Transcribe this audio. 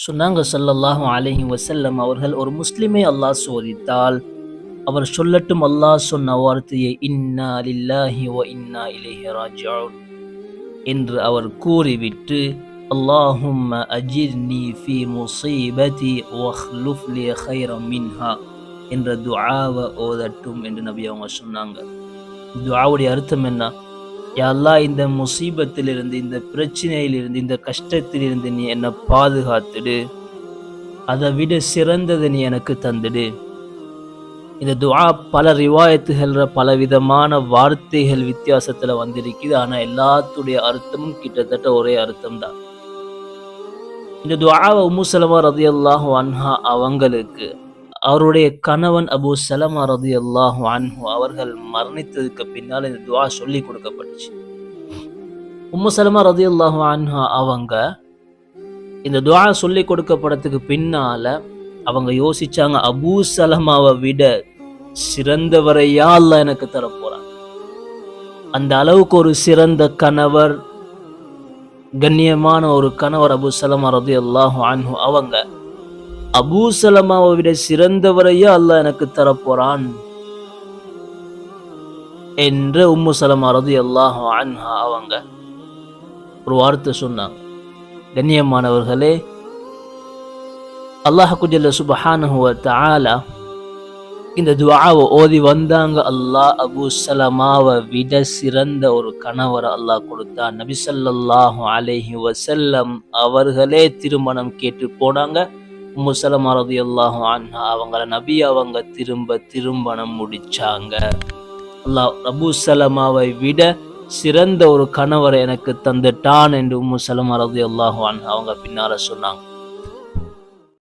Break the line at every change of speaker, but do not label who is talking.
சொன்னாங்க ஸல்லல்லாஹு அலைஹி வஸல்லம் அவர்கள், ஒரு முஸ்லிமை அல்லாஹ் சோதித்தால் அவர் சொல்லட்டும் அல்லாஹ் சொன்ன வார்த்தையை இன்னா லில்லாஹி வ இன்னா இலைஹி ராஜிஊன் என்று அவர் கூறிவிட்டு, அல்லாஹும்ம அஜிர்னி ஃபீ முஸீபதி வஹ்லுஃப் லி கைரம் மின்ஹா என்ற துஆவை ஓதட்டும் என்று நபி அவங்க சொன்னாங்க. துஆவுடைய அர்த்தம் என்ன? யா அல்லாஹ், இந்த முசீபத்திலிருந்து, இந்த பிரச்சனையிலிருந்து, இந்த கஷ்டத்திலிருந்து நீ என்னை பாதுகாத்துடு, அதை விட சிறந்ததை நீ எனக்கு தந்துடு. இந்த துஆ பல ரிவாயத்துகள்ல பலவிதமான வார்த்தைகள் வித்தியாசத்துல வந்திருக்குது. ஆனா எல்லாத்துடைய அர்த்தமும் கிட்டத்தட்ட ஒரே அர்த்தம் தான். இந்த துஆவை உம்மு சலமா ரலியல்லாஹு அன்ஹா அவங்களுக்கு அவருடைய கணவன் அபூ சலமா ரலியல்லாஹு அன்ஹு அவர்கள் மரணித்ததுக்கு பின்னால் இந்த துஆ சொல்லி கொடுக்கப்பட்டுச்சு. உம்மு சலமா ரலியல்லாஹு அன்ஹா அவங்க இந்த துஆ சொல்லி கொடுக்கப்படத்துக்கு பின்னால அவங்க யோசிச்சாங்க, அபூ சலமாவை விட சிறந்தவரையா அல்லாஹ் எனக்கு தரப்போறான். அந்த அளவுக்கு ஒரு சிறந்த கணவர், கண்ணியமான ஒரு கணவர் அபூ சலமா ரலியல்லாஹு அன்ஹு அவங்க, அபூ சலமாவை விட சிறந்தவரையா அல்லாஹ் எனக்கு தரப்போறான் என்று உம்மு சலமா ரலியல்லாஹு அன்ஹா அவங்க ஒரு வார்த்தை சொன்னாங்க. கண்ணியமானவர்களே, அல்லாஹ் ஜல்ல சுப்ஹானஹு வ தஆலா இந்த துஆவை ஓதி வந்தாங்க. அல்லாஹ் அபூ சலமாவை விட சிறந்த ஒரு கணவரை அல்லாஹ் கொடுத்தான். நபி ஸல்லல்லாஹு அலைஹி வஸல்லம் அவர்களே திருமணம் கேட்டு போனாங்க. உம்மு சலமா ரலியல்லாஹு அன்ஹா அவங்கள நபி அவங்க திருமணம் முடிச்சாங்க. அல்லாஹ் அபூ சலமாவை விட சிறந்த ஒரு கணவரை எனக்கு தந்துட்டான் என்று உம்மு சலமா ரலியல்லாஹு அன்ஹா அவங்க பின்னால சொன்னாங்க.